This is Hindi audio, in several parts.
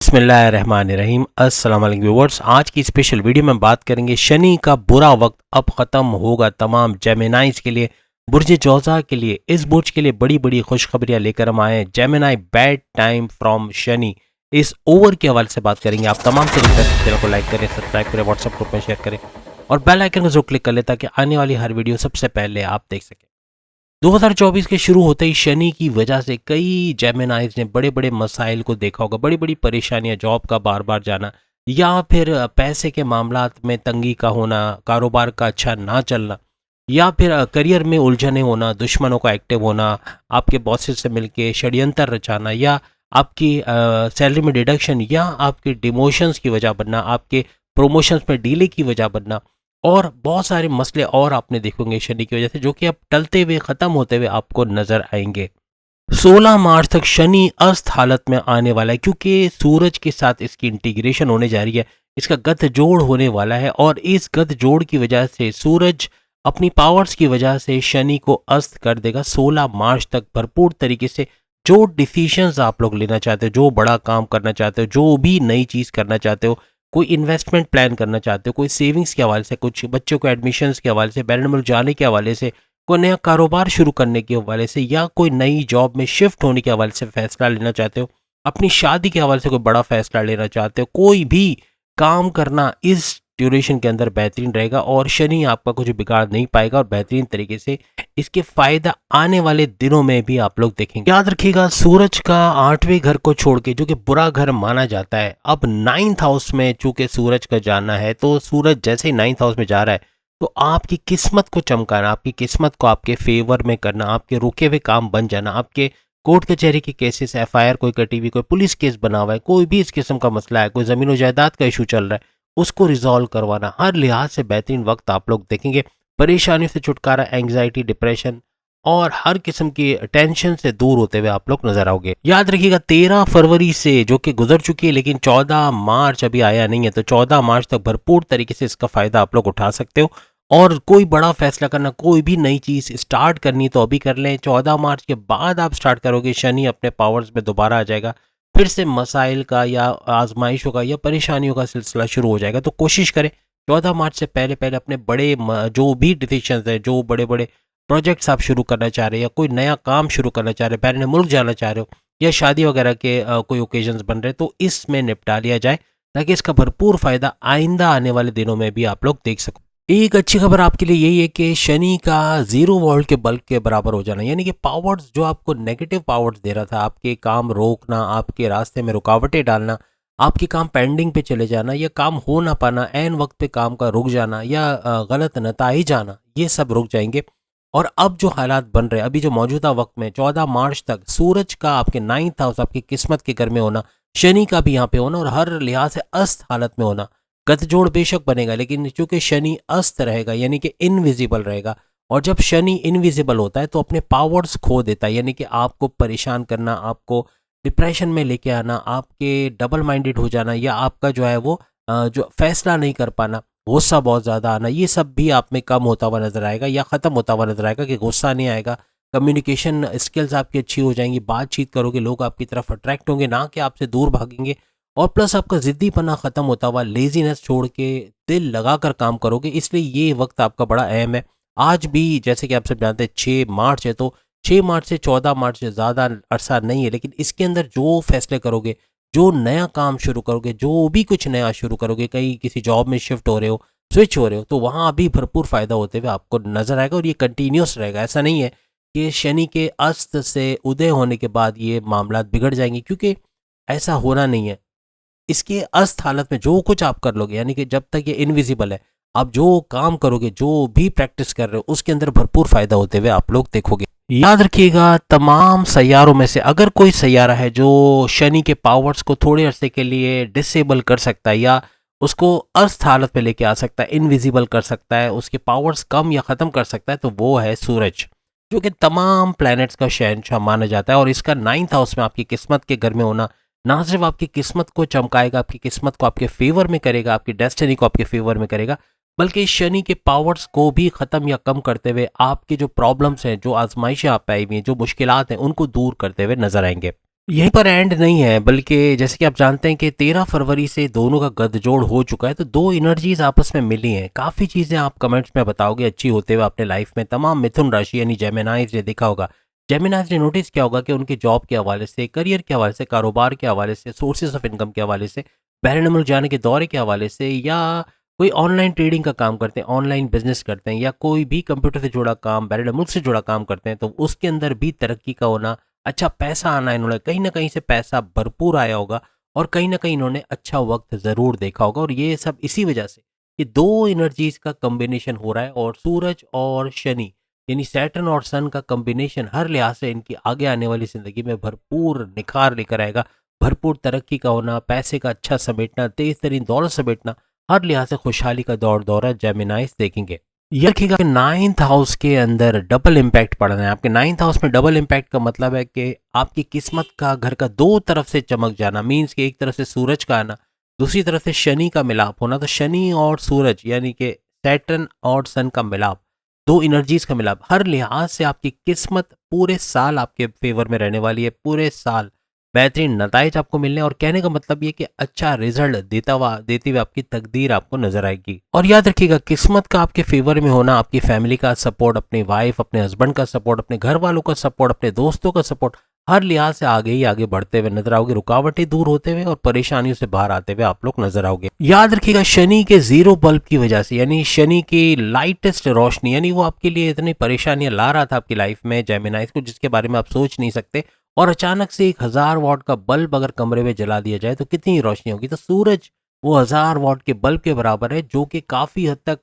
बिस्मिल्लाहिर्रहमानिर्रहीम। अस्सलाम वालेकुम व्यूअर्स। आज की स्पेशल वीडियो में बात करेंगे शनि का बुरा वक्त अब ख़त्म होगा तमाम जेमिनाइज के लिए, बुर्ज जौज़ा के लिए। इस बुर्ज के लिए बड़ी बड़ी खुशखबरियाँ लेकर हम आए हैं। Gemini bad time from Shani, इस ओवर के हवाले से बात करेंगे। आप तमाम से रिक्वेस्ट है चैनल को लाइक करें, सब्सक्राइब करें, व्हाट्सएप ग्रुप में शेयर करें और बेल आइकन को जरूर क्लिक कर लें ताकि आने वाली हर वीडियो सबसे पहले आप देख सकें। 2024 के शुरू होते ही शनि की वजह से कई जेमिनाइज ने बड़े बड़े मसाइल को देखा होगा। बड़ी बड़ी परेशानियां, जॉब का बार बार जाना या फिर पैसे के मामलात में तंगी का होना, कारोबार का अच्छा ना चलना या फिर करियर में उलझने होना, दुश्मनों का एक्टिव होना, आपके बॉसेस से मिलके षड्यंत्र रचाना या आपकी सैलरी में डिडक्शन या आपके डिमोशंस की वजह बनना, आपके प्रमोशंस में डीले की वजह बनना और बहुत सारे मसले और आपने देखेंगे शनि की वजह से, जो कि अब टलते हुए ख़त्म होते हुए आपको नज़र आएंगे। 16 मार्च तक शनि अस्त हालत में आने वाला है क्योंकि सूरज के साथ इसकी इंटीग्रेशन होने जा रही है, इसका गत जोड़ होने वाला है और इस गत जोड़ की वजह से सूरज अपनी पावर्स की वजह से शनि को अस्त कर देगा। 16 मार्च तक भरपूर तरीके से जो डिसीशंस आप लोग लेना चाहते हो, जो बड़ा काम करना चाहते हो, जो भी नई चीज़ करना चाहते हो, कोई इन्वेस्टमेंट प्लान करना चाहते हो, कोई सेविंग्स के हवाले से, कुछ बच्चों को एडमिशन्स के हवाले से, बैरन मुल्क जाने के हवाले से, कोई नया कारोबार शुरू करने के हवाले से या कोई नई जॉब में शिफ्ट होने के हवाले से फैसला लेना चाहते हो, अपनी शादी के हवाले से कोई बड़ा फैसला लेना चाहते हो, कोई भी काम करना इस ड्यूरेशन के अंदर बेहतरीन रहेगा और शनि आपका कुछ बिगाड़ नहीं पाएगा और बेहतरीन तरीके से इसके फायदा आने वाले दिनों में भी आप लोग देखेंगे। याद रखिएगा, सूरज का 8वें घर को छोड़ के, जो कि बुरा घर माना जाता है, अब 9th हाउस में चूंकि सूरज का जाना है, तो सूरज जैसे ही 9th हाउस में जा रहा है तो आपकी किस्मत को चमकाना, आपकी किस्मत को आपके फेवर में करना, आपके रुके हुए काम बन जाना, आपके कोर्ट कचहरी के केसेस, एफआईआर कोई कटी हुई, कोई पुलिस केस बना हुआ है, कोई भी इस किस्म का मसला है, कोई जमीन जायदाद का इशू चल रहा है, उसको रिजॉल्व करवाना, हर लिहाज से बेहतरीन वक्त आप लोग देखेंगे। परेशानी से छुटकारा, एंग्जाइटी, डिप्रेशन और हर किस्म की टेंशन से दूर होते हुए आप लोग नजर आओगे। याद रखिएगा, 13 फरवरी से, जो कि गुजर चुकी है, लेकिन 14 मार्च अभी आया नहीं है, तो 14 मार्च तक भरपूर तरीके से इसका फायदा आप लोग उठा सकते हो और कोई बड़ा फैसला करना, कोई भी नई चीज स्टार्ट करनी तो अभी कर लें। 14 मार्च के बाद आप स्टार्ट करोगे, शनि अपने पावर्स में दोबारा आ जाएगा, फिर से मसाइल का या आजमाइशों का या परेशानियों का सिलसिला शुरू हो जाएगा। तो कोशिश करें 14 मार्च से पहले पहले अपने बड़े जो भी डिसीजंस हैं, जो बड़े बड़े प्रोजेक्ट्स आप शुरू करना चाह रहे हैं या कोई नया काम शुरू करना चाह रहे हैं, बैरन मुल्क जाना चाह रहे हो या शादी वगैरह के कोई ओकेजन्स बन रहे हैं, तो इसमें निपटा लिया जाए ताकि इसका भरपूर फायदा आइंदा आने वाले दिनों में भी आप लोग देख सको। एक अच्छी खबर आपके लिए यही है कि शनि का 0 वोल्ट के बल्ब के बराबर हो जाना, यानी कि पावर्स जो आपको नेगेटिव पावर्स दे रहा था, आपके काम रोकना, आपके रास्ते में रुकावटें डालना, आपके काम पेंडिंग पे चले जाना या काम हो ना पाना, ऐन वक्त पे काम का रुक जाना या गलत नताइज आना, ये सब रुक जाएंगे। और अब जो हालात बन रहे हैं, अभी जो मौजूदा वक्त में 14 मार्च तक सूरज का आपके 9th हाउस, आपकी किस्मत के घर में होना, शनि का भी यहाँ पे होना और हर लिहाज से अस्त हालत में होना, गठजोड़ बेशक बनेगा लेकिन चूंकि शनि अस्त रहेगा यानी कि इनविजिबल रहेगा, और जब शनि इनविजिबल होता है तो अपने पावर्स खो देता है, यानी कि आपको परेशान करना, आपको डिप्रेशन में लेके आना, आपके डबल माइंडेड हो जाना या आपका जो है वो जो फैसला नहीं कर पाना, गुस्सा बहुत ज़्यादा आना, ये सब भी आप में कम होता हुआ नजर आएगा या ख़त्म होता हुआ नजर आएगा कि गुस्सा नहीं आएगा। कम्युनिकेशन स्किल्स आपकी अच्छी हो जाएंगी, बातचीत करोगे, लोग आपकी तरफ अट्रैक्ट होंगे, ना कि आपसे दूर भागेंगे। और प्लस आपका ज़िद्दीपना ख़त्म होता हुआ, लेजीनेस छोड़ के दिल लगाकर काम करोगे, इसलिए ये वक्त आपका बड़ा अहम है। आज भी जैसे कि आप सब जानते हैं 6 मार्च है, तो 6 मार्च से 14 मार्च ज़्यादा अरसा नहीं है, लेकिन इसके अंदर जो फैसले करोगे, जो नया काम शुरू करोगे, जो भी कुछ नया शुरू करोगे, कहीं किसी जॉब में शिफ्ट हो रहे हो, स्विच हो रहे हो, तो वहाँ भी भरपूर फ़ायदा होते हुए आपको नज़र आएगा और ये कंटिन्यूस रहेगा। ऐसा नहीं है कि शनि के अस्त से उदय होने के बाद ये मामला बिगड़ जाएंगे, क्योंकि ऐसा होना नहीं है। इसके अस्त हालत में जो कुछ आप कर लोगे, यानी कि जब तक ये इनविजिबल है, आप जो काम करोगे, जो भी प्रैक्टिस कर रहे हो, उसके अंदर भरपूर फायदा होते हुए आप लोग देखोगे। याद रखिएगा, तमाम सैयारों में से अगर कोई सैयारा है जो शनि के पावर्स को थोड़े अरसे के लिए डिसेबल कर सकता है या उसको अस्त हालत में लेके आ सकता है, इनविजिबल कर सकता है, उसके पावर्स कम या ख़त्म कर सकता है, तो वो है सूरज, जो कि तमाम प्लैनेट्स का शहंशाह माना जाता है। और इसका 9th हाउस में आपकी किस्मत के घर में होना ना सिर्फ आपकी किस्मत को चमकाएगा, आपकी किस्मत को आपके फेवर में करेगा, आपकी डेस्टिनी को आपके फेवर में करेगा, बल्कि शनि के पावर्स को भी ख़त्म या कम करते हुए आपके जो प्रॉब्लम्स हैं, जो आजमाइशें आप पे आई हुई हैं, जो मुश्किलात हैं, उनको दूर करते हुए नजर आएंगे। यहीं पर एंड नहीं है, बल्कि जैसे कि आप जानते हैं कि 13 फरवरी से दोनों का गठजोड़ हो चुका है, तो दो एनर्जीज आपस में मिली हैं। काफ़ी चीज़ें आप कमेंट्स में बताओगे अच्छी होते हुए अपने लाइफ में। तमाम मिथुन राशि यानी जेमिनाइज ने देखा होगा, जेमिनाइज ने नोटिस किया होगा कि उनके जॉब के हवाले से, करियर के हवाले से, कारोबार के हवाले से, सोर्सेज ऑफ इनकम के हवाले से, बैरून मुल्क जाने के दौरे के हवाले से, या कोई ऑनलाइन ट्रेडिंग का काम करते हैं, ऑनलाइन बिजनेस करते हैं, या कोई भी कंप्यूटर से जुड़ा काम, बैरून मुल्क से जुड़ा काम करते हैं, तो उसके अंदर भी तरक्की का होना, अच्छा पैसा आना, इन्होंने कहीं ना कहीं से पैसा भरपूर आया होगा और कहीं ना कहीं इन्होंने अच्छा वक्त ज़रूर देखा होगा। और ये सब इसी वजह से कि दो एनर्जीज का कम्बिनेशन हो रहा है, और सूरज और शनि यानी सैटर्न और सन का कम्बिनेशन हर लिहाज से इनकी आगे आने वाली ज़िंदगी में भरपूर निखार लेकर आएगा। भरपूर तरक्की का होना, पैसे का अच्छा समेटना, तेज तरीन दौलत समेटना, हर लिहाज से खुशहाली का दौर दौरा जेमिनाइज देखेंगे। ये रखिएगा कि नाइन्थ हाउस के अंदर डबल इम्पैक्ट पड़ना है। आपके नाइन्थ हाउस में डबल इम्पैक्ट का मतलब है कि आपकी किस्मत का घर का दो तरफ से चमक जाना, मीन्स कि एक तरफ से सूरज का आना, दूसरी तरफ से शनि का मिलाप होना। तो शनि और सूरज यानी कि सैटर्न और सन का मिलाप, दो एनर्जीज का मिलाप, हर लिहाज से आपकी किस्मत पूरे साल आपके फेवर में रहने वाली है। पूरे साल बेहतरीन नताइज आपको मिलने, और कहने का मतलब ये कि अच्छा रिजल्ट देती हुए आपकी तकदीर आपको नजर आएगी। और याद रखिएगा, किस्मत का आपके फेवर में होना, आपकी फैमिली का सपोर्ट, अपनी वाइफ, अपने हस्बैंड का सपोर्ट, अपने घर वालों का सपोर्ट, अपने दोस्तों का सपोर्ट, हर लिहाज से आगे ही आगे बढ़ते हुए नजर आओगे। रुकावटें दूर होते हुए और परेशानियों से बाहर आते हुए आप लोग नजर आओगे। याद रखिएगा, शनि के जीरो बल्ब की वजह से, यानी शनि की लाइटेस्ट रोशनी, यानी वो आपके लिए इतनी परेशानियां ला रहा था आपकी लाइफ में जेमिनाइज को, जिसके बारे में आप सोच नहीं सकते, और अचानक से 1000 वॉट का बल्ब अगर कमरे में जला दिया जाए तो कितनी रोशनी होगी। तो सूरज वो 1000 वॉट के बल्ब के बराबर है, जो कि काफ़ी हद तक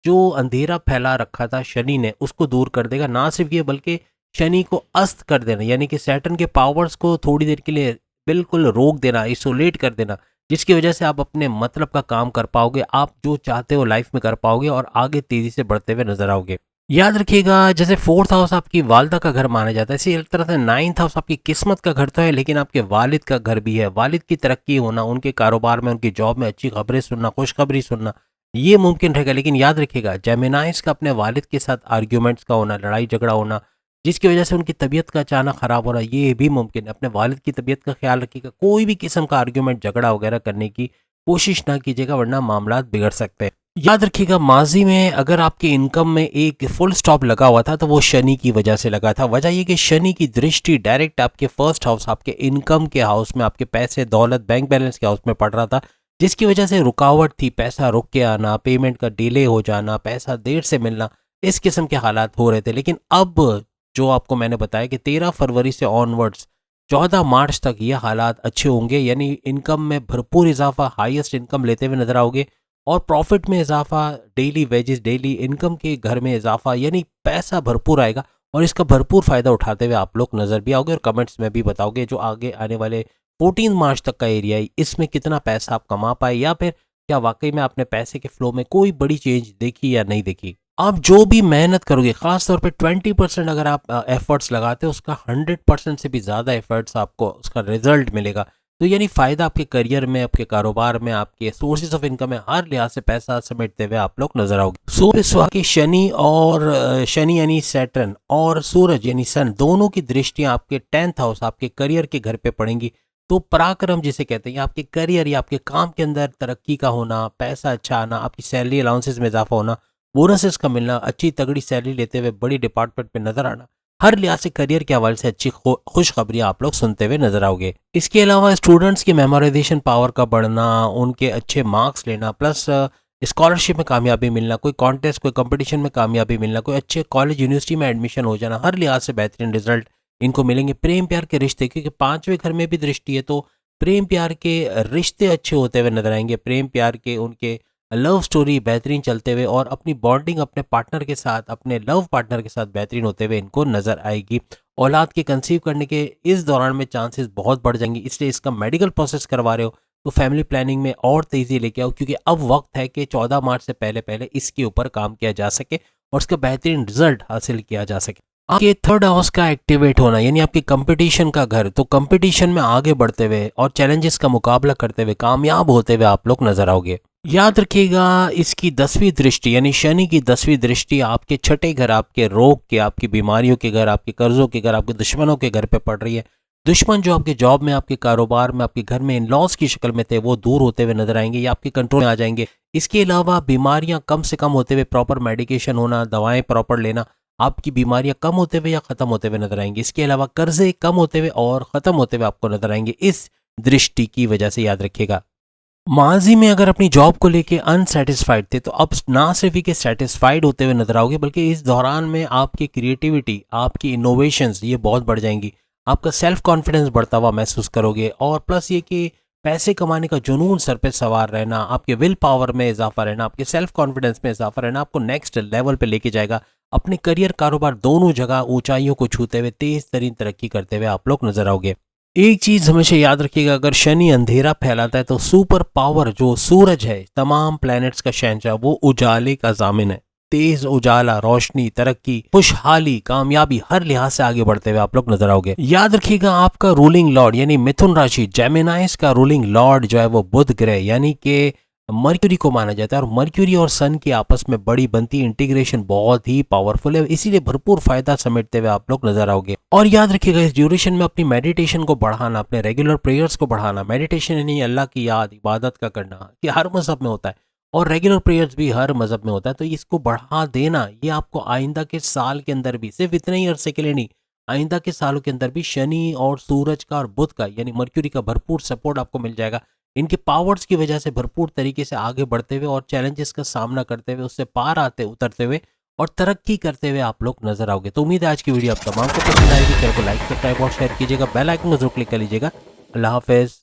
जो अंधेरा फैला रखा था शनि ने, उसको दूर कर देगा। ना सिर्फ ये, बल्कि शनि को अस्त कर देना, यानी कि सैटर्न के पावर्स को थोड़ी देर के लिए बिल्कुल रोक देना, आइसोलेट कर देना, जिसकी वजह से आप अपने मतलब का काम कर पाओगे, आप जो चाहते हो लाइफ में कर पाओगे और आगे तेजी से बढ़ते हुए नजर आओगे। याद रखिएगा, जैसे फोर्थ हाउस आपकी वालदा का घर माना जाता है, इसी एक तरह से नाइन्थ हाउस आपकी किस्मत का घर तो है, लेकिन आपके वालिद का घर भी है। वालिद की तरक्की होना, उनके कारोबार में, उनकी जॉब में अच्छी खबरें सुनना, खुशखबरी सुनना, ये मुमकिन रहेगा। लेकिन याद रखिएगा, जेमिनाइज का अपने वालिद के साथ आर्ग्यूमेंट्स का होना, लड़ाई झगड़ा होना, जिसकी वजह से उनकी तबीयत का अचानक खराब होना, ये भी मुमकिन है। अपने वालिद की तबीयत का ख्याल रखिएगा, कोई भी किस्म का आर्ग्यूमेंट, झगड़ा वगैरह करने की कोशिश ना कीजिएगा, वरना मामला बिगड़ सकते हैं। याद रखिएगा, माजी में अगर आपके इनकम में एक फुल स्टॉप लगा हुआ था तो वो शनि की वजह से लगा था। वजह ये कि शनि की दृष्टि डायरेक्ट आपके फर्स्ट हाउस, आपके इनकम के हाउस में, आपके पैसे, दौलत, बैंक बैलेंस के हाउस में पड़ रहा था, जिसकी वजह से रुकावट थी, पैसा रुक के आना, पेमेंट का डिले हो जाना, पैसा देर से मिलना, इस किस्म के हालात हो रहे थे। लेकिन अब जो आपको मैंने बताया कि 13 फरवरी से ऑनवर्ड्स 14 मार्च तक ये हालात अच्छे होंगे, यानी इनकम में भरपूर इजाफा, हाईएस्ट इनकम लेते हुए नजर आओगे, और प्रॉफिट में इजाफा, डेली वेजेस, डेली इनकम के घर में इजाफा, यानी पैसा भरपूर आएगा, और इसका भरपूर फ़ायदा उठाते हुए आप लोग नज़र भी आओगे, और कमेंट्स में भी बताओगे जो आगे आने वाले 14 मार्च तक का एरिया है, इसमें कितना पैसा आप कमा पाए, या फिर क्या वाकई में आपने पैसे के फ्लो में कोई बड़ी चेंज देखी या नहीं देखी। आप जो भी मेहनत करोगे, खास तौर पे 20% अगर आप एफर्ट्स लगाते हो, उसका 100% से भी ज़्यादा एफर्ट्स आपको उसका रिजल्ट मिलेगा। तो यानी फ़ायदा आपके करियर में, आपके कारोबार में, आपके सोर्सेज ऑफ इनकम में, हर लिहाज से पैसा समेटते हुए आप लोग नजर आओगे। सूर्य की शनि और शनि यानी सैटर्न और सूरज यानी सन, दोनों की दृष्टियां आपके 10th हाउस, आपके करियर के घर पे पड़ेंगी। तो पराक्रम जिसे कहते हैं, आपके करियर या आपके काम के अंदर तरक्की का होना, पैसा अच्छा आना, आपकी सैलरी अलाउंसेस में इजाफा होना, बोनसेस का मिलना, अच्छी तगड़ी सैलरी लेते हुए बड़ी डिपार्टमेंट में नजर आना, हर लिहाज से करियर के हवाले से अच्छी खुशखबरियां आप लोग सुनते हुए नजर आओगे। इसके अलावा स्टूडेंट्स की मेमोराइजेशन पावर का बढ़ना, उनके अच्छे मार्क्स लेना, प्लस स्कॉलरशिप में कामयाबी मिलना, कोई कॉन्टेस्ट, कोई कंपटीशन में कामयाबी मिलना, कोई अच्छे कॉलेज यूनिवर्सिटी में एडमिशन हो जाना, हर लिहाज से बेहतरीन रिजल्ट इनको मिलेंगे। प्रेम प्यार के रिश्ते, क्योंकि 5वें घर में भी दृष्टि है, तो प्रेम प्यार के रिश्ते अच्छे होते हुए नजर आएंगे। प्रेम प्यार के उनके लव स्टोरी बेहतरीन चलते हुए, और अपनी बॉन्डिंग अपने पार्टनर के साथ, अपने लव पार्टनर के साथ बेहतरीन होते हुए इनको नजर आएगी। औलाद के कंसीव करने के इस दौरान में चांसेस बहुत बढ़ जाएंगे, इसलिए इसका मेडिकल प्रोसेस करवा रहे हो तो फैमिली प्लानिंग में और तेज़ी लेके आओ, क्योंकि अब वक्त है कि 14 मार्च से पहले पहले इसके ऊपर काम किया जा सके और उसका बेहतरीन रिजल्ट हासिल किया जा सके। आपके थर्ड हाउस का एक्टिवेट होना, यानी आपके कंपटीशन का घर, तो कंपटीशन में आगे बढ़ते हुए और चैलेंजेस का मुकाबला करते हुए कामयाब होते हुए आप लोग नजर आओगे। याद रखिएगा, इसकी 10वीं दृष्टि यानी शनि की 10वीं दृष्टि आपके छठे घर, आपके रोग के, आपकी बीमारियों के घर, आपके कर्जों के घर, आपके दुश्मनों के घर पे पड़ रही है। दुश्मन जो आपके जॉब में, आपके कारोबार में, आपके घर में इन लॉस की शक्ल में थे, वो दूर होते हुए नजर आएंगे या आपके कंट्रोल में आ जाएंगे। इसके अलावा बीमारियां कम से कम होते हुए, प्रॉपर मेडिकेशन होना, दवाएं प्रॉपर लेना, आपकी बीमारियां कम होते हुए या खत्म होते हुए नजर आएंगे। इसके अलावा कर्जे कम होते हुए और खत्म होते हुए आपको नजर आएंगे। इस दृष्टि की वजह से याद रखिएगा, माजी में अगर अपनी जॉब को लेके अनसेटिस्फाइड थे तो अब ना सिर्फ ही के सेटिस्फाइड होते हुए नजर आओगे, बल्कि इस दौरान में आपकी क्रिएटिविटी, आपकी इनोवेशंस ये बहुत बढ़ जाएंगी। आपका सेल्फ कॉन्फिडेंस बढ़ता हुआ महसूस करोगे और प्लस ये कि पैसे कमाने का जुनून सर पे सवार रहना, आपके विल पावर में इजाफा रहना, आपके सेल्फ कॉन्फिडेंस में इजाफा रहना आपको नेक्स्ट लेवल पे लेके जाएगा। अपने करियर, कारोबार दोनों जगह ऊंचाइयों को छूते हुए तेज तरीन तरक्की करते हुए आप लोग नजर आओगे। एक चीज हमेशा याद रखिएगा, अगर शनि अंधेरा फैलाता है तो सुपर पावर जो सूरज है, तमाम प्लैनेट्स का शहंशाह, वो उजाले का जामिन है। तेज उजाला, रोशनी, तरक्की, खुशहाली, कामयाबी, हर लिहाज से आगे बढ़ते हुए आप लोग नजर आओगे। याद रखिएगा, आपका रूलिंग लॉर्ड यानी मिथुन राशि, जेमिनाइज का रूलिंग लॉर्ड जो है वो बुध ग्रह यानी कि मर्क्यूरी को माना जाता है। और मर्क्यूरी और सन की आपस में बड़ी बनती इंटीग्रेशन बहुत ही पावरफुल है, इसीलिए भरपूर फायदा समेटते हुए आप लोग नजर आओगे। और याद रखिएगा, इस ड्यूरेशन में अपनी मेडिटेशन को बढ़ाना, अपने रेगुलर प्रेयर्स को बढ़ाना। मेडिटेशन यानी अल्लाह की याद, इबादत का करना, कि हर मजहब में होता है और रेगुलर प्रेयर्स भी हर मजहब में होता है, तो इसको बढ़ा देना ये आपको आइंदा के साल के अंदर भी, सिर्फ इतने ही अरसे के लिए नहीं, आइंदा के सालों के अंदर भी शनि और सूरज का और बुध का यानी मर्क्यूरी का भरपूर सपोर्ट आपको मिल जाएगा। इनके पावर्स की वजह से भरपूर तरीके से आगे बढ़ते हुए और चैलेंजेस का सामना करते हुए, उससे पार आते उतरते हुए और तरक्की करते हुए आप लोग नजर आओगे। तो उम्मीद है आज की वीडियो आप तमाम को पसंद आएगी। चैनल को लाइक, सब्सक्राइब और शेयर कीजिएगा, बेल आइकन को जरूर क्लिक कर लीजिएगा। अल्लाह हाफिज।